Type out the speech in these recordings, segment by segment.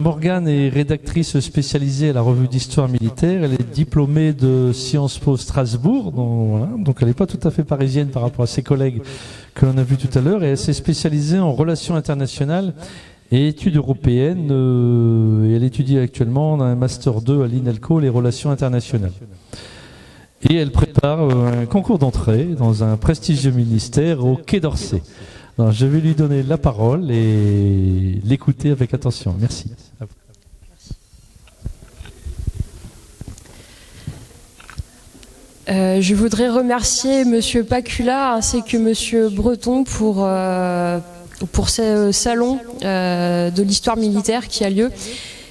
Morgane est rédactrice spécialisée à la revue d'histoire militaire. Elle est diplômée de Sciences Po Strasbourg, donc elle n'est pas tout à fait parisienne par rapport à ses collègues que l'on a vus tout à l'heure. Et elle s'est spécialisée en relations internationales et études européennes. Et elle étudie actuellement dans un Master 2 à l'INALCO, les relations internationales. Et elle prépare un concours d'entrée dans un prestigieux ministère au Quai d'Orsay. Alors, je vais lui donner la parole et l'écouter avec attention. Merci. Je voudrais remercier Monsieur Pacula ainsi que Monsieur Breton pour ce salon de l'histoire militaire qui a lieu.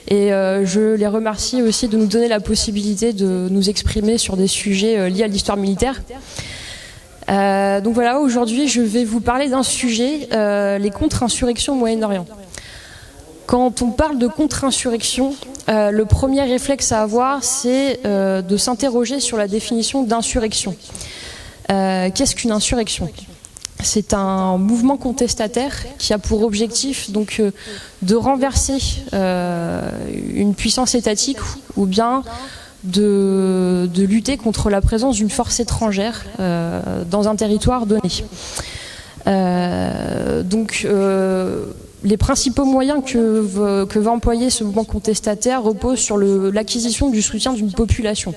Et je les remercie aussi de nous donner la possibilité de nous exprimer sur des sujets liés à l'histoire militaire. Donc voilà, aujourd'hui je vais vous parler d'un sujet, les contre-insurrections au Moyen-Orient. Quand on parle de contre-insurrection, le premier réflexe à avoir, c'est de s'interroger sur la définition d'insurrection. Qu'est-ce qu'une insurrection ? C'est un mouvement contestataire qui a pour objectif donc, de renverser une puissance étatique ou bien de lutter contre la présence d'une force étrangère dans un territoire donné. Les principaux moyens que va employer ce mouvement contestataire reposent sur l'acquisition du soutien d'une population.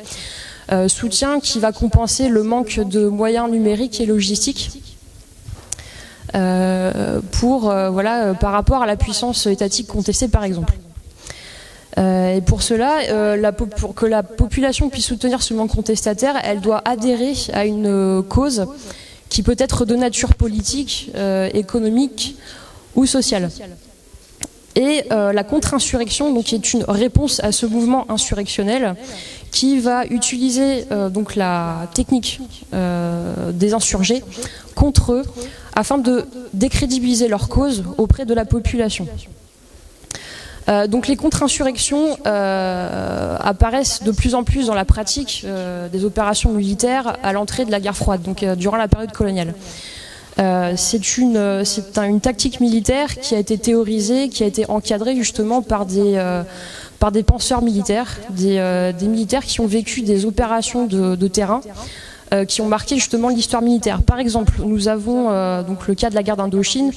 Soutien qui va compenser le manque de moyens numériques et logistiques par rapport à la puissance étatique contestée par exemple. Et pour cela, pour que la population puisse soutenir ce mouvement contestataire, elle doit adhérer à une cause qui peut être de nature politique, économique ou sociale. Et la contre-insurrection, donc, est une réponse à ce mouvement insurrectionnel qui va utiliser donc la technique des insurgés contre eux afin de décrédibiliser leur cause auprès de la population. Donc les contre-insurrections apparaissent de plus en plus dans la pratique des opérations militaires à l'entrée de la guerre froide, donc durant la période coloniale. C'est une tactique militaire qui a été théorisée, qui a été encadrée justement par des penseurs militaires, des militaires qui ont vécu des opérations de terrain, qui ont marqué justement l'histoire militaire. Par exemple, nous avons donc le cas de la guerre d'Indochine,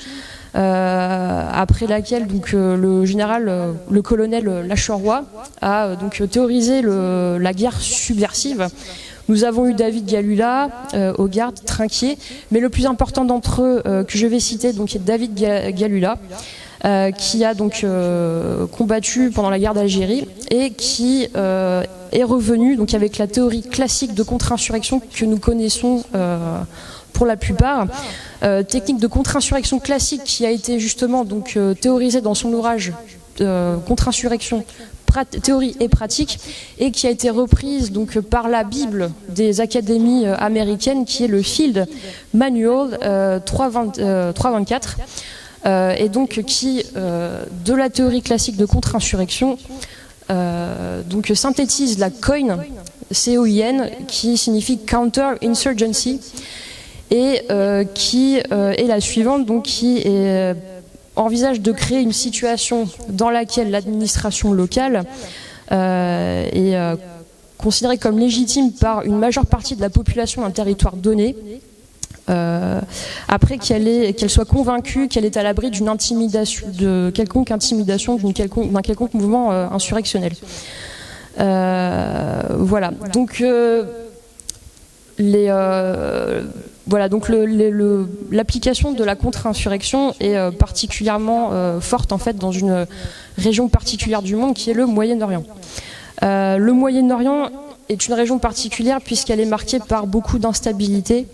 après laquelle donc, le colonel Lacheroy a donc théorisé la guerre subversive. Nous avons eu David Galula, Hogarth, Trinquier, mais le plus important d'entre eux que je vais citer donc, est David Galula, qui a donc combattu pendant la guerre d'Algérie et qui est revenu donc, avec la théorie classique de contre-insurrection que nous connaissons pour la plupart. Technique de contre-insurrection classique qui a été justement donc, théorisée dans son ouvrage Contre-insurrection, théorie et pratique, et qui a été reprise donc, par la Bible des académies américaines, qui est le Field Manual 324, et donc qui, de la théorie classique de contre-insurrection, donc synthétise la COIN, C-O-I-N, qui signifie Counter-Insurgency, et qui est la suivante, donc qui envisage de créer une situation dans laquelle l'administration locale est considérée comme légitime par une majeure partie de la population d'un territoire donné, après qu'elle soit convaincue qu'elle est à l'abri d'une intimidation, de quelconque intimidation, d'un quelconque mouvement insurrectionnel. Voilà. Donc voilà, donc l'application de la contre-insurrection est particulièrement forte en fait dans une région particulière du monde qui est le Moyen-Orient. Le Moyen-Orient est une région particulière puisqu'elle est marquée par beaucoup d'instabilité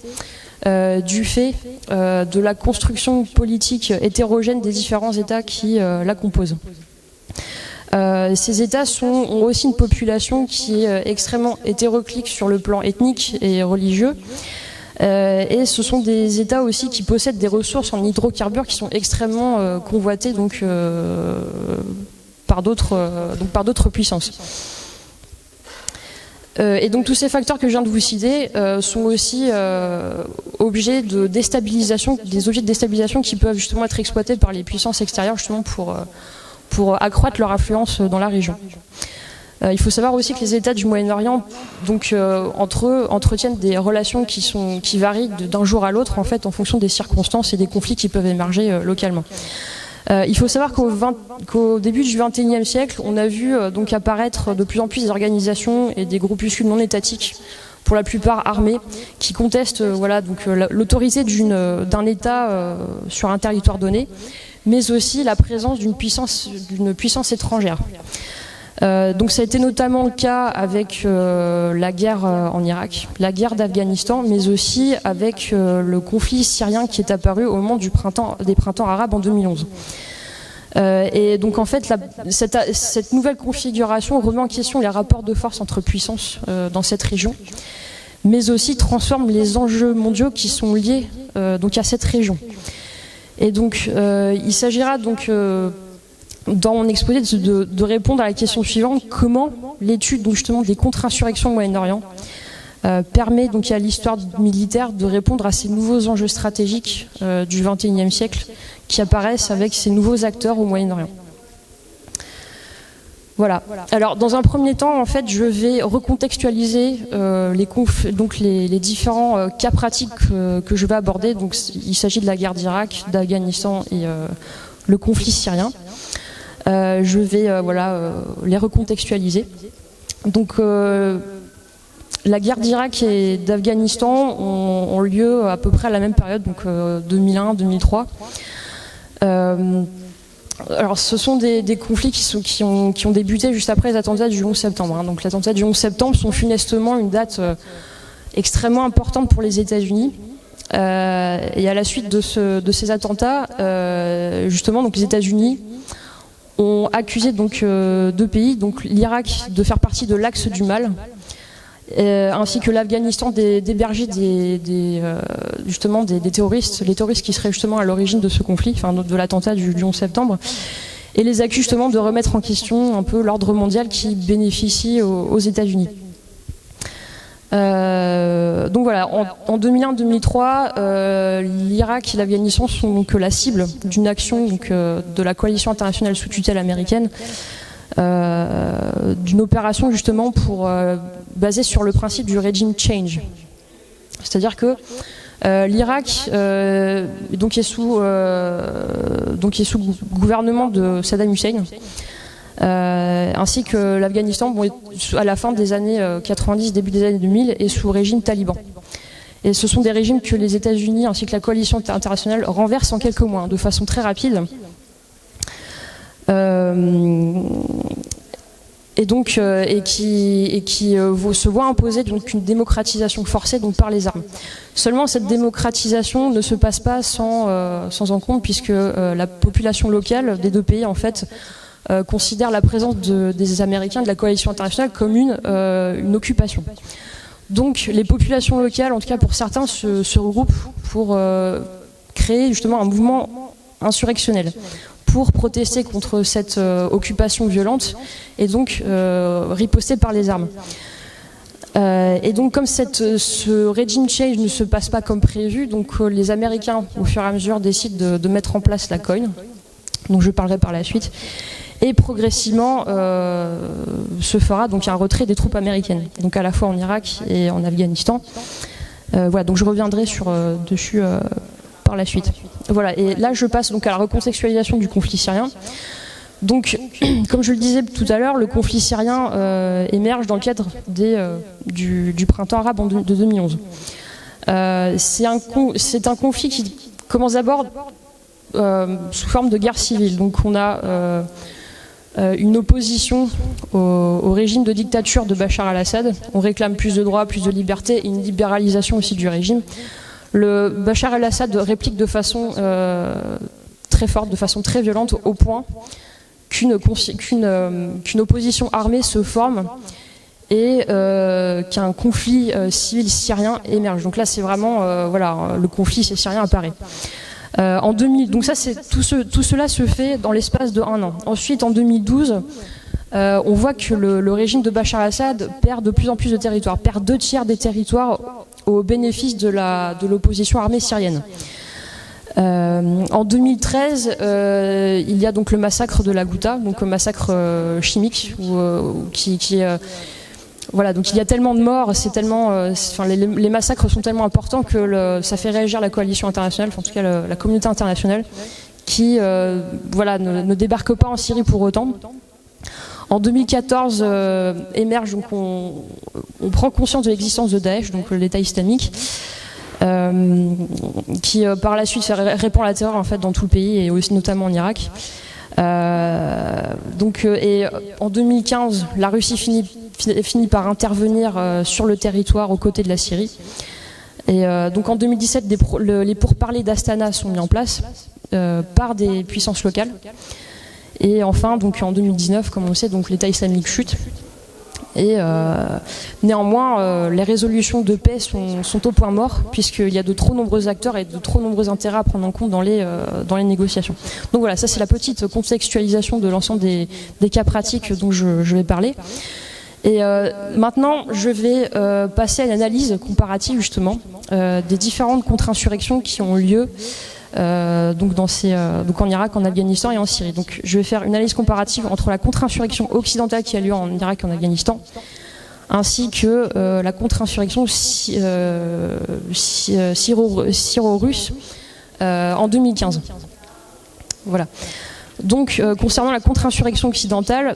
du fait de la construction politique hétérogène des différents États qui la composent. Ces États ont aussi une population qui est extrêmement hétéroclite sur le plan ethnique et religieux. Et ce sont des États aussi qui possèdent des ressources en hydrocarbures qui sont extrêmement convoitées donc, par d'autres puissances. Et donc tous ces facteurs que je viens de vous citer sont aussi objets de déstabilisation, des objets de déstabilisation qui peuvent justement être exploités par les puissances extérieures justement pour accroître leur influence dans la région. Il faut savoir aussi que les États du Moyen-Orient, donc entre eux, entretiennent des relations qui varient d'un jour à l'autre en fait en fonction des circonstances et des conflits qui peuvent émerger localement. Il faut savoir qu'au début du XXIe siècle, on a vu donc apparaître de plus en plus des organisations et des groupuscules non étatiques, pour la plupart armés, qui contestent l'autorité d'un État sur un territoire donné, mais aussi la présence d'une puissance étrangère. Donc ça a été notamment le cas avec la guerre en Irak, la guerre d'Afghanistan, mais aussi avec le conflit syrien qui est apparu au moment des printemps arabes en 2011. Et donc en fait, cette nouvelle configuration remet en question les rapports de force entre puissances dans cette région, mais aussi transforme les enjeux mondiaux qui sont liés donc à cette région. Et donc il s'agira donc dans mon exposé de répondre à la question suivante: comment l'étude donc justement des contre-insurrections au Moyen-Orient permet donc à l'histoire militaire de répondre à ces nouveaux enjeux stratégiques du XXIe siècle qui apparaissent avec ces nouveaux acteurs au Moyen-Orient. Voilà. Alors, dans un premier temps, en fait, je vais recontextualiser les différents cas pratiques que je vais aborder. Donc, il s'agit de la guerre d'Irak, d'Afghanistan et le conflit syrien. Je vais les recontextualiser. Donc, la guerre d'Irak et d'Afghanistan ont lieu à peu près à la même période, donc 2001-2003. Alors, ce sont des conflits qui ont débuté juste après les attentats du 11 septembre. Donc, les attentats du 11 septembre sont funestement une date extrêmement importante pour les États-Unis. Et à la suite de ces attentats, justement, donc les États-Unis ont accusé donc deux pays, donc l'Irak de faire partie de l'axe du mal, ainsi que l'Afghanistan d'héberger justement des terroristes, les terroristes qui seraient justement à l'origine de ce conflit, enfin de l'attentat du 11 septembre, et les accuse justement de remettre en question un peu l'ordre mondial qui bénéficie aux États-Unis. Donc voilà, en 2001-2003, l'Irak et l'Afghanistan sont donc la cible d'une action donc, de la coalition internationale sous tutelle américaine, d'une opération justement basée sur le principe du regime change. C'est-à-dire que l'Irak donc est sous gouvernement de Saddam Hussein, ainsi que l'Afghanistan, à la fin des années 90, début des années 2000, est sous régime taliban. Et ce sont des régimes que les États-Unis ainsi que la coalition internationale renversent en quelques mois, de façon très rapide. Qui se voit imposer donc une démocratisation forcée donc par les armes. Seulement cette démocratisation ne se passe pas sans en compte, puisque la population locale des deux pays en fait considère la présence des Américains de la coalition internationale comme une occupation. Donc les populations locales, en tout cas pour certains, se regroupent pour créer justement un mouvement insurrectionnel, pour protester contre cette occupation violente et donc riposter par les armes. Et donc comme ce regime change ne se passe pas comme prévu, donc les Américains au fur et à mesure décident de mettre en place la COIN, dont je parlerai par la suite, et progressivement se fera donc un retrait des troupes américaines, donc à la fois en Irak et en Afghanistan. Voilà, donc je reviendrai dessus par la suite. Voilà, et là je passe donc à la recontextualisation du conflit syrien. Donc, comme je le disais tout à l'heure, le conflit syrien émerge dans le cadre du printemps arabe de 2011. C'est un conflit qui commence d'abord sous forme de guerre civile. Donc on a une opposition au régime de dictature de Bachar al-Assad. On réclame plus de droits, plus de liberté et une libéralisation aussi du régime. Le Bachar al-Assad réplique de façon très forte, de façon très violente, au point qu'une opposition armée se forme et qu'un conflit civil syrien émerge. Donc là, c'est vraiment le conflit syrien apparaît. En 2000, donc ça, tout cela se fait dans l'espace de 1 an. Ensuite, en 2012, on voit que le régime de Bachar al-Assad perd de plus en plus de territoires, perd 2/3 des territoires au bénéfice de l'opposition armée syrienne. En 2013, il y a donc le massacre de la Ghouta, donc le massacre chimique, voilà, donc il y a tellement de morts, c'est tellement, les massacres sont tellement importants que ça fait réagir la coalition internationale, en tout cas la communauté internationale, qui voilà, ne débarque pas en Syrie pour autant. En 2014 émerge, donc on prend conscience de l'existence de Daesh, donc l'État islamique, qui par la suite répand la terreur en fait dans tout le pays et aussi notamment en Irak. Et en 2015, la Russie finit par intervenir sur le territoire aux côtés de la Syrie. Et donc en 2017, les pourparlers d'Astana sont mis en place par des puissances locales. Et enfin, donc en 2019, comme on le sait, donc l'État islamique chute. Et néanmoins, les résolutions de paix sont au point mort, puisqu'il y a de trop nombreux acteurs et de trop nombreux intérêts à prendre en compte dans les négociations. Donc voilà, ça c'est la petite contextualisation de l'ensemble des cas pratiques dont je vais parler. Et maintenant, je vais passer à une analyse comparative justement des différentes contre-insurrections qui ont lieu donc en Irak, en Afghanistan et en Syrie. Donc je vais faire une analyse comparative entre la contre-insurrection occidentale qui a lieu en Irak et en Afghanistan, ainsi que la contre-insurrection syro-russe en 2015. Voilà. Donc concernant la contre-insurrection occidentale,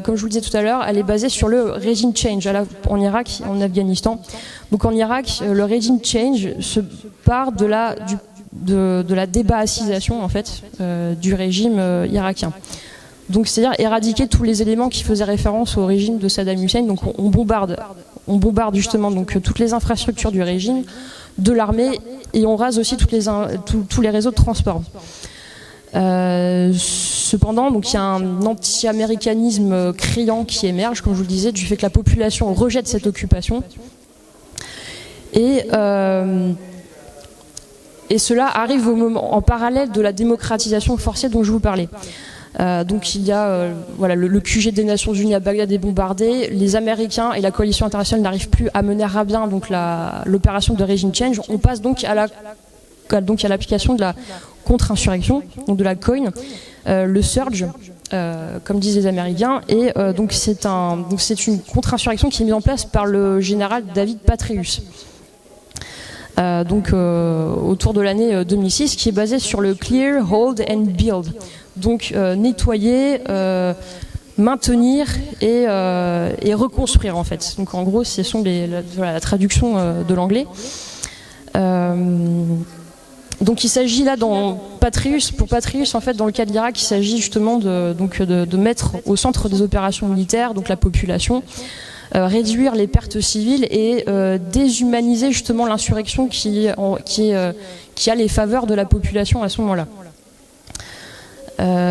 comme je vous le disais tout à l'heure, elle est basée sur le regime change en Irak et en Afghanistan. Donc en Irak, le regime change se part de la débaassisation en fait du régime irakien. Donc c'est-à-dire éradiquer tous les éléments qui faisaient référence au régime de Saddam Hussein. Donc on bombarde justement donc toutes les infrastructures du régime, de l'armée, et on rase aussi tous les réseaux de transport. Cependant, donc il y a un anti-américanisme criant qui émerge, comme je vous le disais, du fait que la population rejette cette occupation. Et cela arrive en parallèle de la démocratisation forcée dont je vous parlais. Donc il y a voilà, le QG des Nations Unies à Bagdad est bombardé, les Américains et la coalition internationale n'arrivent plus à mener à bien donc l'opération de regime change. On passe donc à l'application de la contre-insurrection, donc de la COIN, le surge, comme disent les Américains, et donc c'est une contre-insurrection qui est mise en place par le général David Petraeus. Autour de l'année 2006, qui est basée sur le Clear, Hold and Build. Donc nettoyer, maintenir et reconstruire en fait. Donc en gros, ce sont la traduction de l'anglais. Donc il s'agit là pour Petraeus en fait dans le cas de l'Irak, il s'agit justement de mettre au centre des opérations militaires donc la population. Réduire les pertes civiles et déshumaniser justement l'insurrection qui a les faveurs de la population à ce moment-là.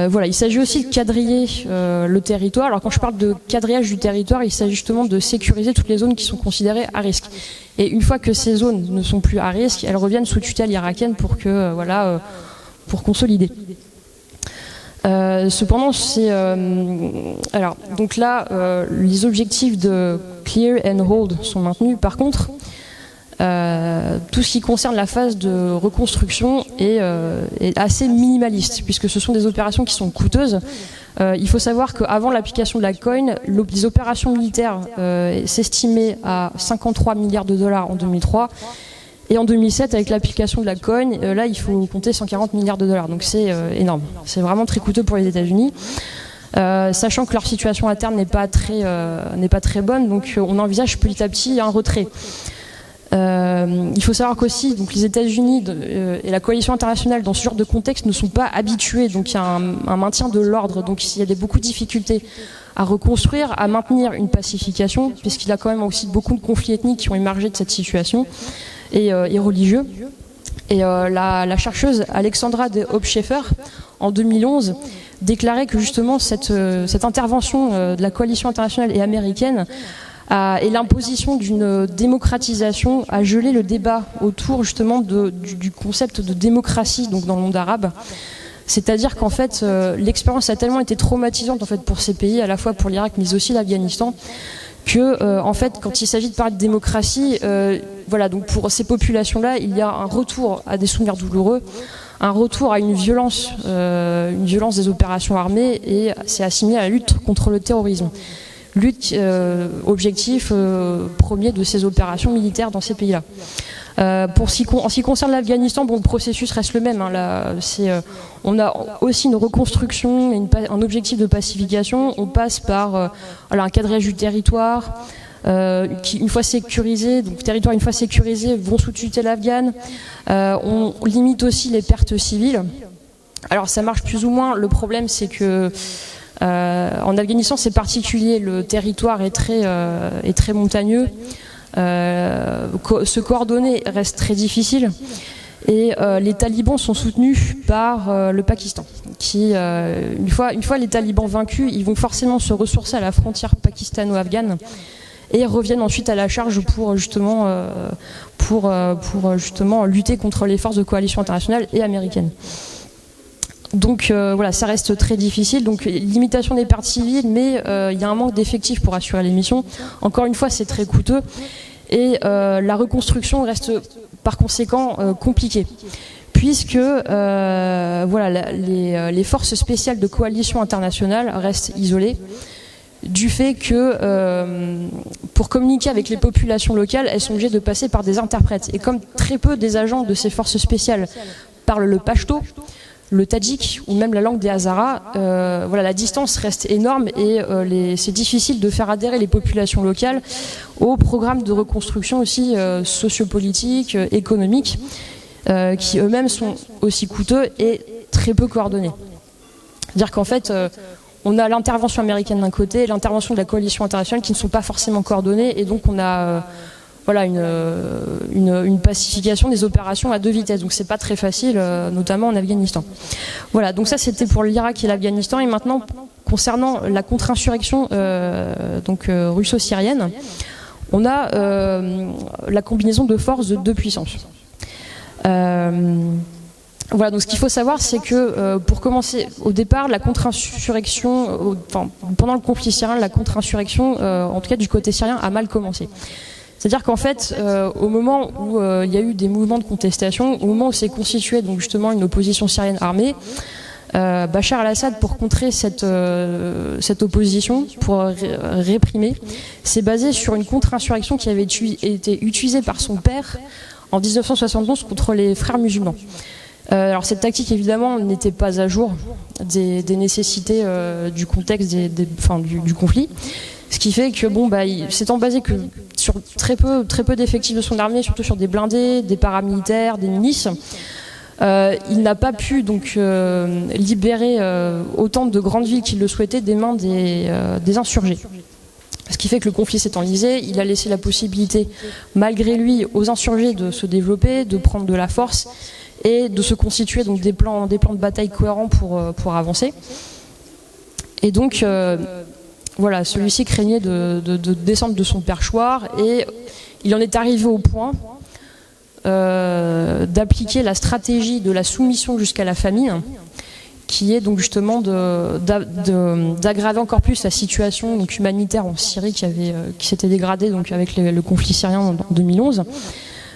Voilà, il s'agit aussi de quadriller le territoire. Alors quand je parle de quadrillage du territoire, il s'agit justement de sécuriser toutes les zones qui sont considérées à risque. Et une fois que ces zones ne sont plus à risque, elles reviennent sous tutelle irakienne pour consolider. Cependant, donc là, les objectifs de Clear and Hold sont maintenus. Par contre, tout ce qui concerne la phase de reconstruction est assez minimaliste, puisque ce sont des opérations qui sont coûteuses. Il faut savoir qu'avant l'application de la COIN, les opérations militaires s'estimaient à 53 milliards de dollars en 2003. Et en 2007, avec l'application de la COIN, là, il faut compter 140 milliards de dollars. Donc c'est énorme. C'est vraiment très coûteux pour les États-Unis. Sachant que leur situation interne n'est pas très bonne, donc on envisage petit à petit un retrait. Il faut savoir qu'aussi donc les États-Unis et la coalition internationale dans ce genre de contexte ne sont pas habitués, donc il y a un maintien de l'ordre, donc il y a beaucoup de difficultés à reconstruire, à maintenir une pacification, puisqu'il y a quand même aussi beaucoup de conflits ethniques qui ont émergé de cette situation et religieux. Et la chercheuse Alexandra de Hope-Scheffer, en 2011, déclarait que justement cette intervention de la coalition internationale et américaine et l'imposition d'une démocratisation a gelé le débat autour justement du concept de démocratie donc dans le monde arabe. C'est-à-dire qu'en fait, l'expérience a tellement été traumatisante en fait pour ces pays, à la fois pour l'Irak mais aussi l'Afghanistan, que en fait, quand il s'agit de parler de démocratie, voilà, donc pour ces populations-là, il y a un retour à des souvenirs douloureux, un retour à une violence des opérations armées, et c'est assimilé à la lutte contre le terrorisme. Objectif premier de ces opérations militaires dans ces pays-là. En ce qui concerne l'Afghanistan, bon, le processus reste le même. On a aussi une reconstruction, un objectif de pacification. On passe par un cadrage du territoire qui, une fois sécurisé, donc territoire une fois sécurisé, vont sous tutelle afghane. On limite aussi les pertes civiles. Alors ça marche plus ou moins. Le problème, c'est que en Afghanistan, c'est particulier. Le territoire est très montagneux. Se coordonner reste très difficile, et les talibans sont soutenus par le Pakistan qui, une fois les talibans vaincus, ils vont forcément se ressourcer à la frontière pakistano-afghane et reviennent ensuite à la charge pour justement lutter contre les forces de coalition internationale et américaines. Donc voilà, ça reste très difficile. Donc limitation des pertes civiles, mais il y a un manque d'effectifs pour assurer les missions. Encore une fois, c'est très coûteux, et la reconstruction reste par conséquent compliquée, puisque les forces spéciales de coalition internationale restent isolées, du fait que pour communiquer avec les populations locales, elles sont obligées de passer par des interprètes. Et comme très peu des agents de ces forces spéciales parlent le pachto, le tadjik ou même la langue des Hazaras, la distance reste énorme, et c'est difficile de faire adhérer les populations locales aux programmes de reconstruction aussi sociopolitiques, économiques, qui eux-mêmes sont aussi coûteux et très peu coordonnés. C'est-à-dire qu'en fait, on a l'intervention américaine d'un côté et l'intervention de la coalition internationale qui ne sont pas forcément coordonnées, et donc on a une pacification des opérations à deux vitesses. Donc c'est pas très facile, notamment en Afghanistan. Voilà, donc ça c'était pour l'Irak et l'Afghanistan. Et maintenant, concernant la contre-insurrection russo-syrienne, on a la combinaison de forces de deux puissances. Voilà, donc ce qu'il faut savoir, c'est que pour commencer, au départ, la contre-insurrection, pendant le conflit syrien, la contre-insurrection, en tout cas du côté syrien, a mal commencé. C'est-à-dire qu'en fait, au moment où il y a eu des mouvements de contestation, au moment où s'est constituée donc justement une opposition syrienne armée, Bachar al-Assad, pour contrer cette opposition, pour réprimer, s'est basé sur une contre-insurrection qui avait été utilisée par son père en 1971 contre les frères musulmans. Alors cette tactique évidemment n'était pas à jour des nécessités du contexte du conflit. Ce qui fait que s'étant basé que sur très peu d'effectifs de son armée, surtout sur des blindés, des paramilitaires, des milices, il n'a pas pu donc libérer autant de grandes villes qu'il le souhaitait des mains des insurgés. Ce qui fait que le conflit s'est enlisé, il a laissé la possibilité, malgré lui, aux insurgés de se développer, de prendre de la force et de se constituer donc des plans de bataille cohérents pour avancer. Et donc voilà, celui-ci craignait de descendre de son perchoir, et il en est arrivé au point d'appliquer la stratégie de la soumission jusqu'à la famine, qui est donc justement d'aggraver encore plus la situation donc humanitaire en Syrie qui s'était dégradée donc avec le conflit syrien en 2011.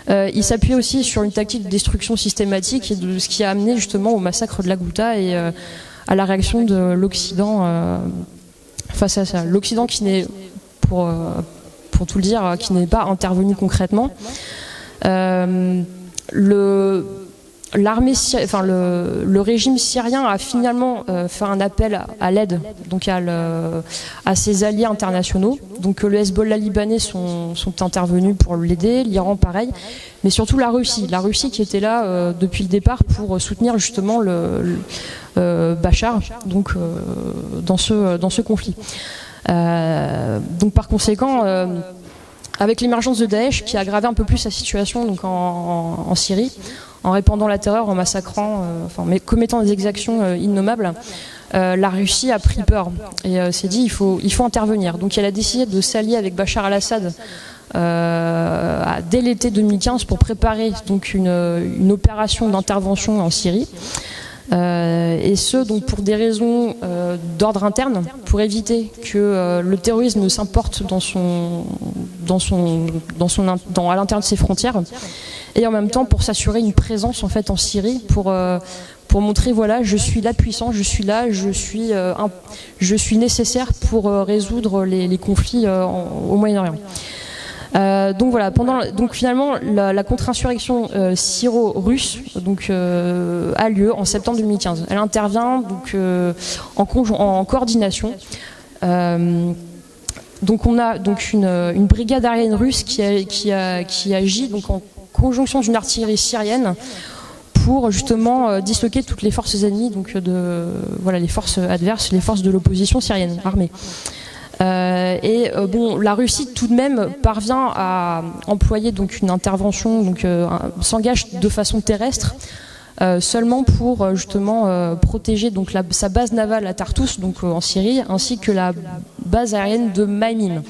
Il s'appuyait aussi sur une tactique de destruction systématique, et de ce qui a amené justement au massacre de la Ghouta et à la réaction de l'Occident face à ça. L'Occident qui n'est, pour tout le dire, qui n'est pas intervenu concrètement. Le régime syrien a finalement fait un appel à l'aide donc à ses alliés internationaux. Donc le Hezbollah libanais sont intervenus pour l'aider, l'Iran pareil, mais surtout la Russie qui était là depuis le départ pour soutenir justement Bachar donc dans ce conflit. Donc par conséquent, avec l'émergence de Daesh qui a aggravé un peu plus la situation donc en Syrie, en répandant la terreur, en massacrant, mais commettant des exactions innommables, la Russie a pris peur et s'est dit il faut intervenir. Donc elle a décidé de s'allier avec Bachar al-Assad dès l'été 2015 pour préparer donc une opération d'intervention en Syrie. Et ce donc pour des raisons d'ordre interne, pour éviter que le terrorisme s'importe à l'intérieur de ses frontières, et en même temps pour s'assurer une présence en fait en Syrie pour montrer voilà, je suis là puissant, je suis là, je suis nécessaire pour résoudre les conflits au Moyen-Orient. Donc voilà, donc finalement la contre-insurrection syro-russe a lieu en septembre 2015. Elle intervient donc en coordination. Donc on a donc une brigade aérienne russe qui agit donc en conjonction d'une artillerie syrienne pour justement disloquer toutes les forces ennemies, donc les forces adverses, les forces de l'opposition syrienne armée. La Russie tout de même parvient à employer donc une intervention, donc s'engage de façon terrestre seulement pour justement protéger donc sa base navale à Tartus, donc en Syrie, ainsi que la base aérienne de Maïmim,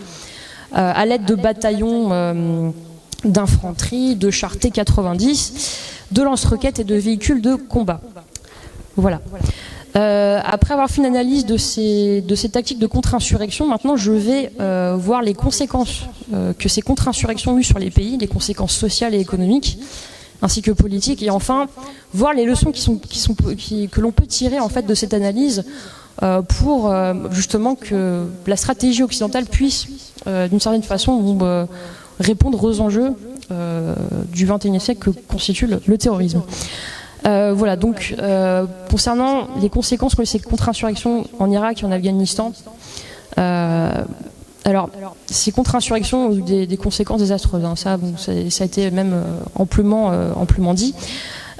à l'aide de bataillons d'infanterie, de chars T-90, de lance-roquettes et de véhicules de combat. Voilà. Après avoir fait une analyse de ces tactiques de contre-insurrection, maintenant je vais voir les conséquences que ces contre-insurrections ont eues sur les pays, les conséquences sociales et économiques, ainsi que politiques, et enfin voir les leçons que l'on peut tirer en fait de cette analyse pour justement que la stratégie occidentale puisse d'une certaine façon répondre aux enjeux du XXIe siècle que constitue le terrorisme. Voilà, donc concernant les conséquences que ces contre-insurrections en Irak et en Afghanistan, alors ces contre-insurrections ont eu des conséquences désastreuses, hein, ça a été même amplement dit.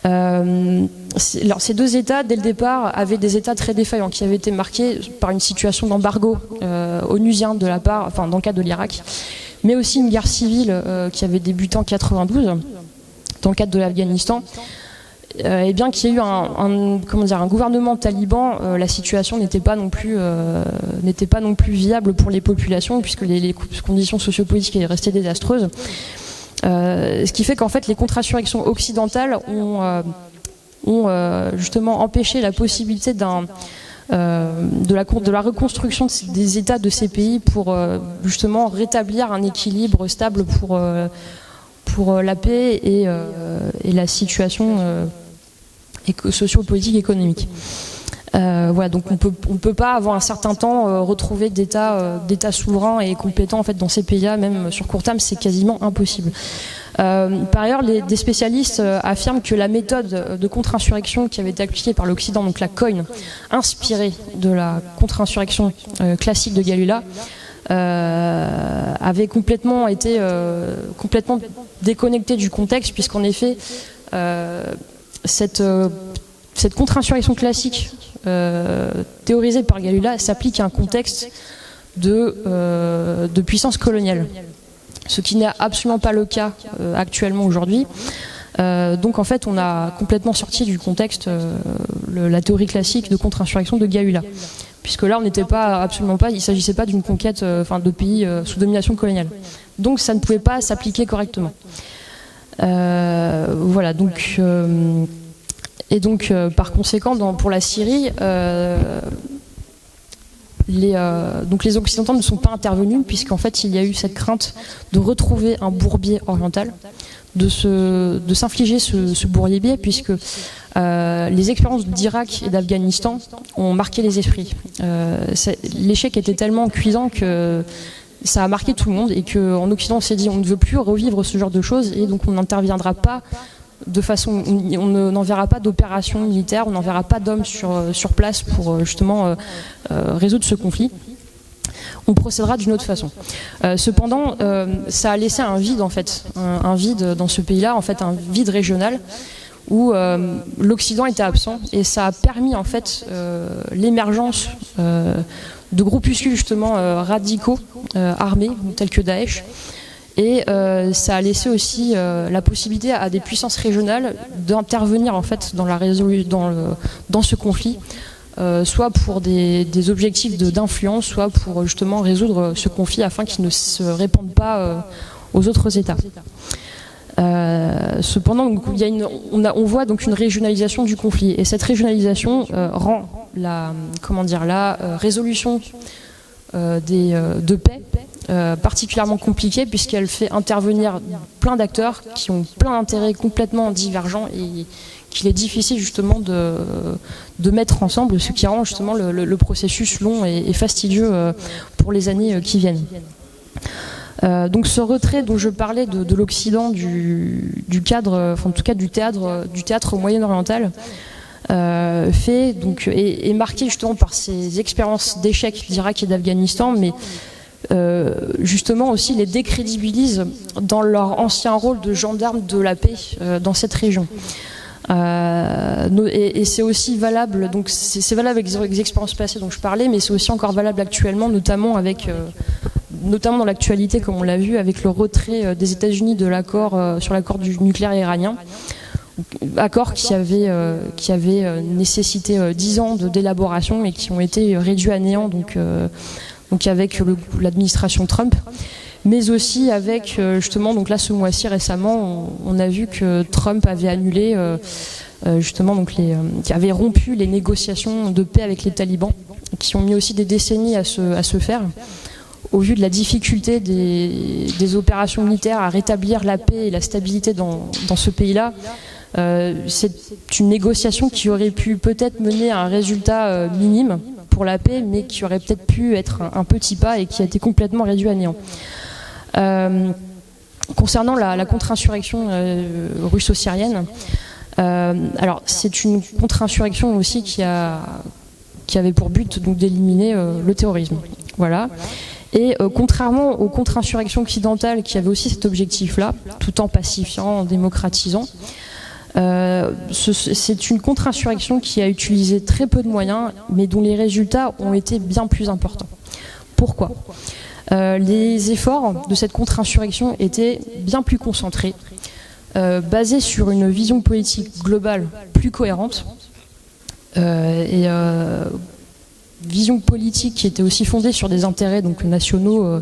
Alors, ces deux États, dès le départ, avaient des États très défaillants qui avaient été marqués par une situation d'embargo onusien dans le cadre de l'Irak, mais aussi une guerre civile qui avait débuté en 92 dans le cadre de l'Afghanistan. Et bien qu'il y ait eu un gouvernement taliban, la situation n'était pas non plus viable pour les populations puisque les conditions sociopolitiques étaient restées désastreuses. Ce qui fait qu'en fait les contre-insurrections occidentales ont justement empêché la possibilité de la reconstruction des États de ces pays pour justement rétablir un équilibre stable pour la paix et la situation socio-politique et économique. Voilà, donc on peut pas avant un certain temps retrouver d'États souverains et compétents en fait dans ces pays-là, même sur court terme, c'est quasiment impossible. Par ailleurs, des spécialistes affirment que la méthode de contre-insurrection qui avait été appliquée par l'Occident, donc la COIN, inspirée de la contre-insurrection classique de Galula, avait complètement été déconnectée du contexte, puisqu'en effet, cette contre-insurrection classique théorisée par Galula s'applique à un contexte de puissance coloniale, ce qui n'est absolument pas le cas actuellement aujourd'hui. Donc en fait on a complètement sorti du contexte la théorie classique de contre-insurrection de Galula, puisque là on n'était pas il ne s'agissait pas d'une conquête de pays sous domination coloniale, donc ça ne pouvait pas s'appliquer correctement. Voilà, donc par conséquent pour la Syrie les Occidentaux ne sont pas intervenus, puisqu'en fait il y a eu cette crainte de retrouver un bourbier oriental, de s'infliger ce bourbier, puisque les expériences d'Irak et d'Afghanistan ont marqué les esprits. L'échec était tellement cuisant que ça a marqué tout le monde, et qu'en Occident on s'est dit on ne veut plus revivre ce genre de choses, et donc on n'interviendra pas on n'enverra pas d'opération militaire, on n'enverra pas d'hommes sur place pour justement résoudre ce conflit. On procédera d'une autre façon. Cependant, ça a laissé un vide en fait, un vide dans ce pays-là, en fait un vide régional où l'Occident était absent, et ça a permis en fait l'émergence de groupuscules justement radicaux armés tels que Daesh. Et ça a laissé aussi la possibilité à des puissances régionales d'intervenir en fait dans ce conflit, soit pour des objectifs d'influence, soit pour justement résoudre ce conflit afin qu'il ne se répande pas aux autres États. Cependant, donc, on voit donc une régionalisation du conflit, et cette régionalisation rend la résolution de paix particulièrement compliquée puisqu'elle fait intervenir plein d'acteurs qui ont plein d'intérêts complètement divergents et qu'il est difficile justement de mettre ensemble, ce qui rend justement le processus long et fastidieux pour les années qui viennent. Donc ce retrait dont je parlais de l'Occident, du cadre, enfin en tout cas du théâtre moyen-oriental, est marqué justement par ces expériences d'échec d'Irak et d'Afghanistan, mais justement aussi les décrédibilise dans leur ancien rôle de gendarmes de la paix dans cette région. Et c'est aussi valable, donc c'est valable avec les expériences passées dont je parlais, mais c'est aussi encore valable actuellement, notamment dans l'actualité, comme on l'a vu, avec le retrait des États-Unis de l'accord sur l'accord du nucléaire iranien, accord qui avait nécessité 10 ans d'élaboration et qui ont été réduits à néant, donc avec l'administration Trump. Mais aussi avec, justement, donc là ce mois-ci récemment, on a vu que Trump avait annulé, qui avait rompu les négociations de paix avec les talibans, qui ont mis aussi des décennies à se faire, au vu de la difficulté des opérations militaires à rétablir la paix et la stabilité dans ce pays-là. C'est une négociation qui aurait pu peut-être mener à un résultat minime pour la paix, mais qui aurait peut-être pu être un petit pas et qui a été complètement réduit à néant. Concernant la contre-insurrection russo-syrienne, alors c'est une contre-insurrection aussi qui avait pour but donc d'éliminer le terrorisme. Voilà. Et contrairement aux contre-insurrections occidentales qui avaient aussi cet objectif-là, tout en pacifiant, en démocratisant, c'est une contre-insurrection qui a utilisé très peu de moyens, mais dont les résultats ont été bien plus importants. Pourquoi ? Les efforts de cette contre-insurrection étaient bien plus concentrés, basés sur une vision politique globale plus cohérente, vision politique qui était aussi fondée sur des intérêts donc, nationaux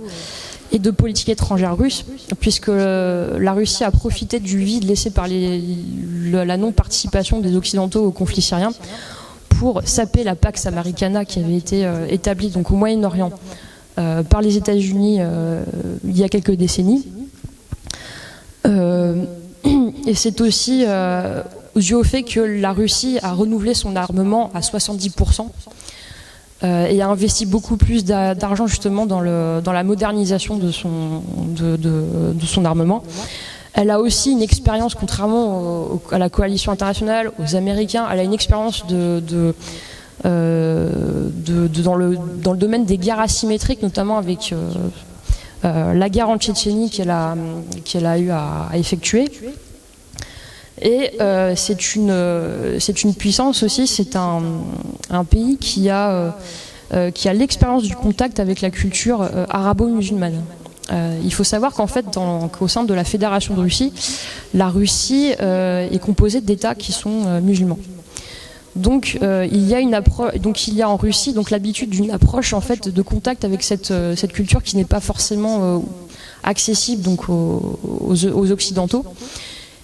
et de politique étrangère russe, puisque la Russie a profité du vide laissé par la non-participation des Occidentaux au conflit syrien pour saper la Pax Americana qui avait été établie donc, au Moyen-Orient par les États-Unis il y a quelques décennies. Et c'est aussi dû au fait que la Russie a renouvelé son armement à 70% et a investi beaucoup plus d'argent justement dans la modernisation de son armement. Elle a aussi une expérience, contrairement à la coalition internationale, aux Américains, elle a une expérience dans le domaine des guerres asymétriques, notamment avec la guerre en Tchétchénie qu'elle a eu à effectuer. Et c'est une puissance aussi, c'est un pays qui a l'expérience du contact avec la culture arabo-musulmane. Il faut savoir qu'en fait, au sein de la Fédération de Russie, la Russie est composée d'États qui sont musulmans. Donc il y a en Russie donc l'habitude d'une approche en fait de contact avec cette culture qui n'est pas forcément accessible donc aux occidentaux.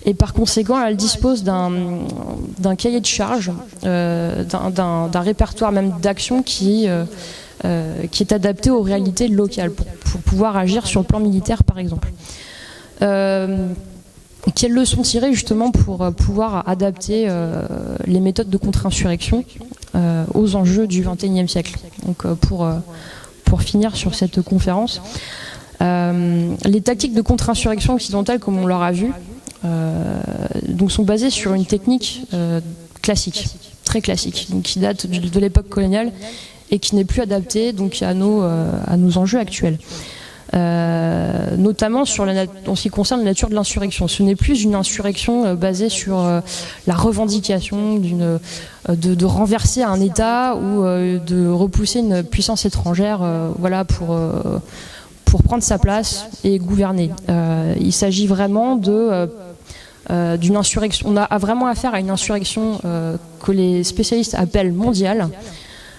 Et par conséquent, elle dispose d'un cahier de charge, d'un répertoire même d'actions qui est adapté aux réalités locales pour pouvoir agir sur le plan militaire, par exemple. Quelles leçons tirer justement pour pouvoir adapter les méthodes de contre-insurrection aux enjeux du XXIe siècle. Donc pour finir sur cette conférence, les tactiques de contre-insurrection occidentale, comme on l'aura vu, donc sont basées sur une technique classique, très classique, donc qui date de l'époque coloniale et qui n'est plus adaptée donc à nos enjeux actuels. Notamment en ce qui concerne la nature de l'insurrection. Ce n'est plus une insurrection basée sur la revendication de renverser un État ou de repousser une puissance étrangère pour prendre sa place et gouverner. Il s'agit vraiment d'une insurrection. On a vraiment affaire à une insurrection que les spécialistes appellent mondiale.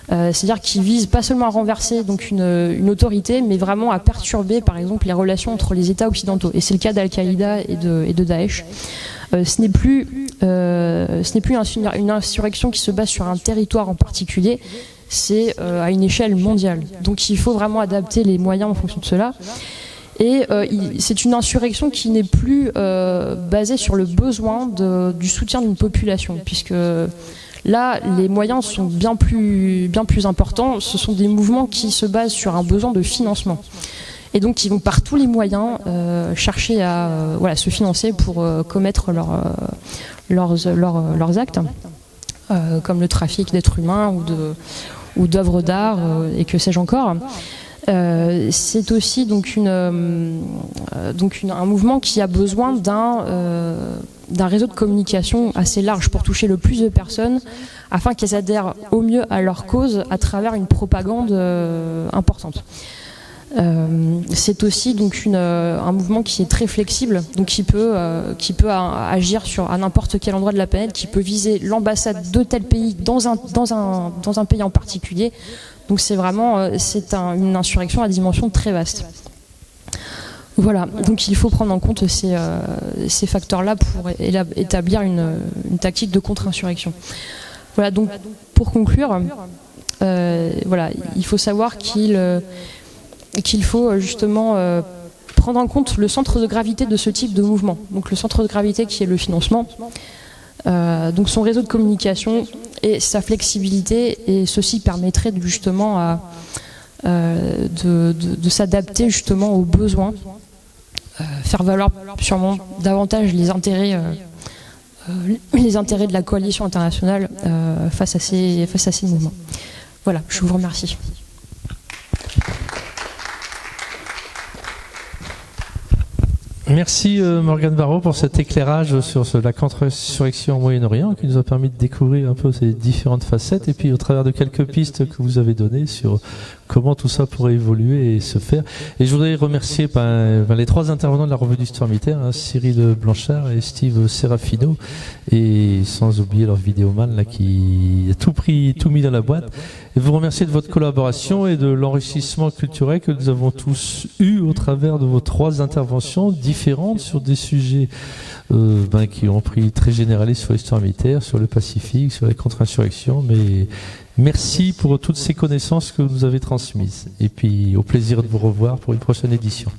C'est-à-dire qui vise pas seulement à renverser donc une autorité, mais vraiment à perturber, par exemple, les relations entre les États occidentaux. Et c'est le cas d'Al-Qaïda et de Daesh. Ce n'est plus une insurrection qui se base sur un territoire en particulier, c'est à une échelle mondiale. Donc il faut vraiment adapter les moyens en fonction de cela. Et c'est une insurrection qui n'est plus basée sur le besoin du soutien d'une population, puisque là, les moyens sont bien plus importants. Ce sont des mouvements qui se basent sur un besoin de financement. Et donc, ils vont par tous les moyens chercher à se financer pour commettre leurs actes, comme le trafic d'êtres humains ou d'œuvres d'art, et que sais-je encore. C'est aussi donc un mouvement qui a besoin d'un réseau de communication assez large pour toucher le plus de personnes afin qu'elles adhèrent au mieux à leur cause à travers une propagande importante. C'est aussi donc un mouvement qui est très flexible, donc qui peut agir à n'importe quel endroit de la planète, qui peut viser l'ambassade de tel pays dans un pays en particulier. Donc c'est vraiment une insurrection à dimension très vaste. Voilà, donc il faut prendre en compte ces facteurs-là pour établir une tactique de contre-insurrection. Voilà, donc pour conclure, il faut savoir qu'il faut justement prendre en compte le centre de gravité de ce type de mouvement. Donc le centre de gravité qui est le financement, donc son réseau de communication et sa flexibilité, et ceci permettrait justement de s'adapter justement aux besoins, faire valoir sûrement davantage les intérêts de la coalition internationale face à ces mouvements. Voilà, je vous remercie. Merci Morgane Barraud pour cet éclairage sur la contre-insurrection au Moyen-Orient qui nous a permis de découvrir un peu ces différentes facettes et puis au travers de quelques pistes que vous avez données sur comment tout ça pourrait évoluer et se faire. Et je voudrais remercier les trois intervenants de la revue d'histoire militaire, Cyril Blanchard et Steve Serafino, et sans oublier leur vidéoman là, qui a tout mis dans la boîte. Et vous remercier de votre collaboration et de l'enrichissement culturel que nous avons tous eu au travers de vos trois interventions différentes sur des sujets qui ont pris très généralistes sur l'histoire militaire, sur le Pacifique, sur les contre-insurrections, mais merci pour toutes ces connaissances que vous nous avez transmises. Et puis au plaisir de vous revoir pour une prochaine édition.